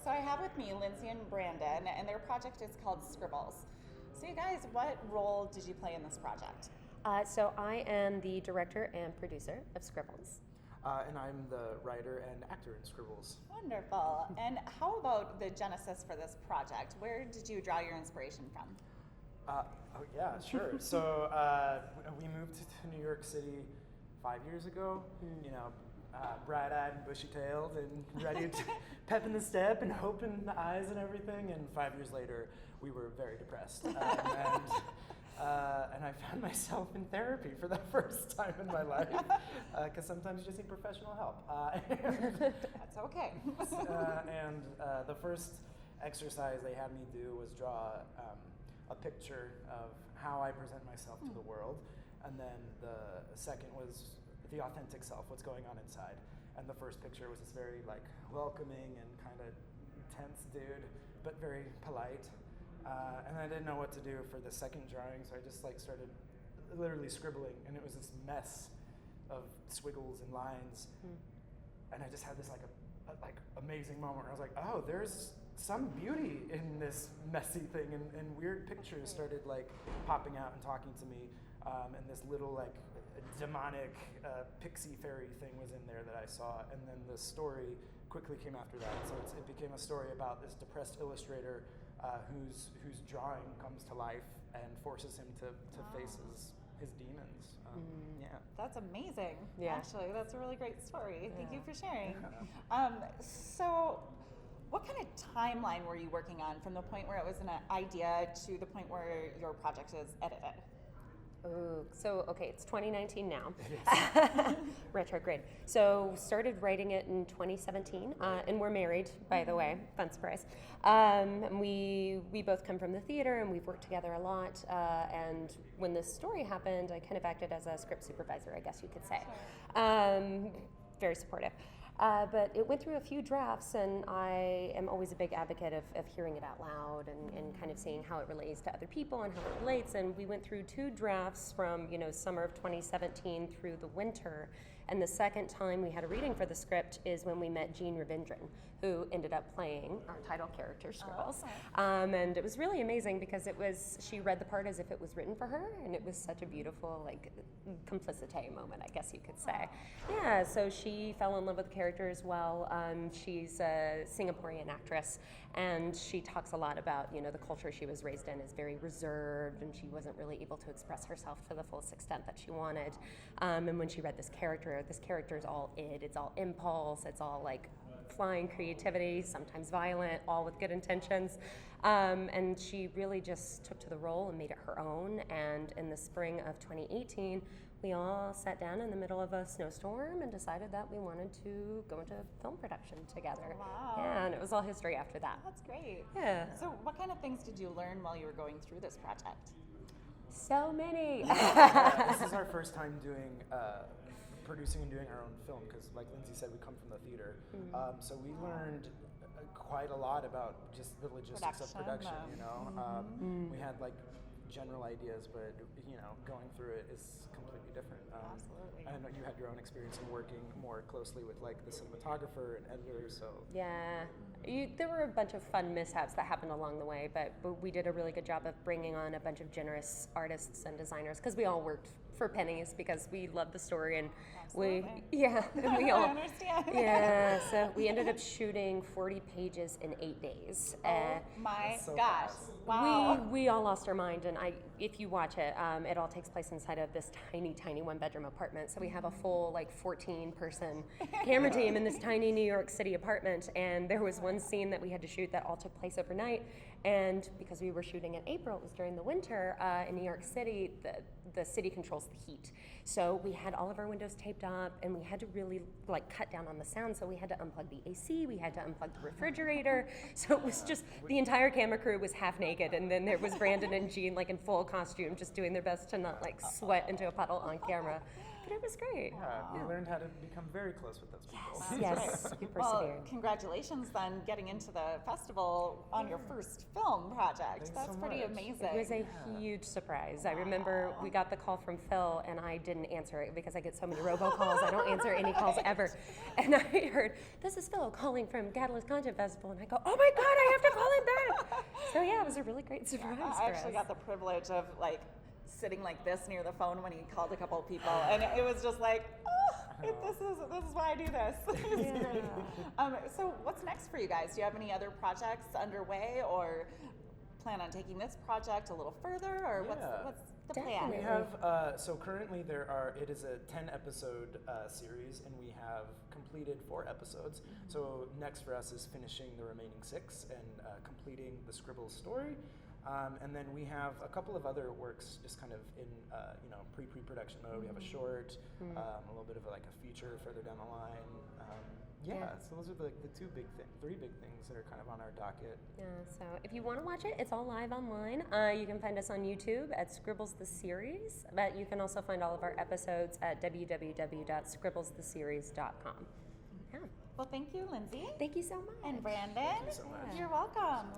So I have with me Lynnsey and Brandon, and their project is called Scribbles. So you guys, what role did you play in this project? So I am the director and producer of Scribbles. And I'm the writer and actor in Scribbles. Wonderful. And how about the genesis for this project? Where did you draw your inspiration from? Oh yeah, sure. So we moved to New York City 5 years ago. You know, bright-eyed and bushy-tailed and ready to pep in the step and hope in the eyes and everything. And 5 years later, we were very depressed. And I found myself in therapy for the first time in my life, because sometimes you just need professional help. That's okay. And the first exercise they had me do was draw a picture of how I present myself to the world, and then the second was the authentic self, what's going on inside. And the first picture was this very like welcoming and kind of tense dude, but very polite. And I didn't know what to do for the second drawing, so I just like started literally scribbling, and it was this mess of squiggles and lines. And I just had this like amazing moment where I was like, oh, there's some beauty in this messy thing, and weird pictures started like popping out and talking to me, and this little like demonic pixie fairy thing was in there that I saw, and then the story quickly came after that. So it became a story about this depressed illustrator whose drawing comes to life and forces him to face his demons. Yeah. That's amazing. Yeah. Actually, that's a really great story. Thank you for sharing. Yeah. So what kind of timeline were you working on from the point where it was an idea to the point where your project is edited? Ooh, so okay, it's 2019 now. Retrograde. So started writing it in 2017, and we're married, by the way. Fun surprise. And we both come from the theater, and we've worked together a lot. And when this story happened, I kind of acted as a script supervisor, I guess you could say. Very supportive. But it went through a few drafts, and I am always a big advocate of hearing it out loud and kind of seeing how it relates to other people and how it relates. And we went through 2 drafts from, summer of 2017 through the winter. And the second time we had a reading for the script is when we met Jean Ravindran, who ended up playing our title character, Scribbles. And it was really amazing because she read the part as if it was written for her, and it was such a beautiful, like, complicité moment, I guess you could say. Yeah, so she fell in love with the character as well. She's a Singaporean actress, and she talks a lot about, the culture she was raised in is very reserved, and she wasn't really able to express herself to the fullest extent that she wanted. And when she read this character is all it's all impulse, it's all like flying creativity, sometimes violent, all with good intentions. And she really just took to the role and made it her own. And in the spring of 2018, we all sat down in the middle of a snowstorm and decided that we wanted to go into film production together. Wow. Yeah, and it was all history after that. That's great. Yeah. So what kind of things did you learn while you were going through this project? So many. This is our first time doing producing and doing our own film, because like Lynnsey said, we come from the theater. So we learned quite a lot about just the logistics of production, We had like general ideas, but going through it is completely different. Absolutely. I know you had your own experience in working more closely with like the cinematographer and editor, so yeah. There were a bunch of fun mishaps that happened along the way, but we did a really good job of bringing on a bunch of generous artists and designers, because we all worked for pennies because we loved the story, and Absolutely. and we all I understand. Yeah, so we ended up shooting 40 pages in 8 days. Oh my so gosh! fast. Wow. We all lost our mind, and if you watch it, it all takes place inside of this tiny 1-bedroom apartment. So we have a full 14-person camera team in this tiny New York City apartment, and there was one scene that we had to shoot that all took place overnight. And because we were shooting in April, it was during the winter in New York City. The city controls the heat, so we had all of our windows taped up, and we had to really cut down on the sound. So we had to unplug the AC, we had to unplug the refrigerator. So it was just the entire camera crew was half naked, and then there was Brandon and Jean in full costume, just doing their best to not sweat into a puddle on camera. but it was great. Yeah, we learned how to become very close with those people. Yes, we Well, persevered. congratulations then getting into the festival on your first film project. Thanks That's so pretty much. amazing. It was a huge surprise. I remember we got the call from Phil, and I didn't answer it because I get so many robocalls. I don't answer any calls ever. And I heard, "This is Phil calling from Catalyst Content Festival," and I go, "Oh my God, I have to call him back!" So yeah, it was a really great surprise I for actually us. got the privilege of like sitting like this near the phone when he called a couple of people, and it was just like, this is why I do this. It's great. So what's next for you guys? Do you have any other projects underway, or plan on taking this project a little further, or Yeah. what's the Definitely. We plan? have, so currently it is a 10 episode series, and we have completed 4 episodes. So next for us is finishing the remaining 6 and completing the Scribbles story. And then we have a couple of other works just kind of in, pre-production mode. We have a short, a little bit of like a feature further down the line. Yeah. So those are the 3 big things that are kind of on our docket. Yeah, so if you want to watch it, it's all live online. You can find us on YouTube at Scribbles the Series, but you can also find all of our episodes at www.scribblestheseries.com. Yeah. Well, thank you, Lynnsey. Thank you so much. And Brandon. Thank you so much. You're welcome.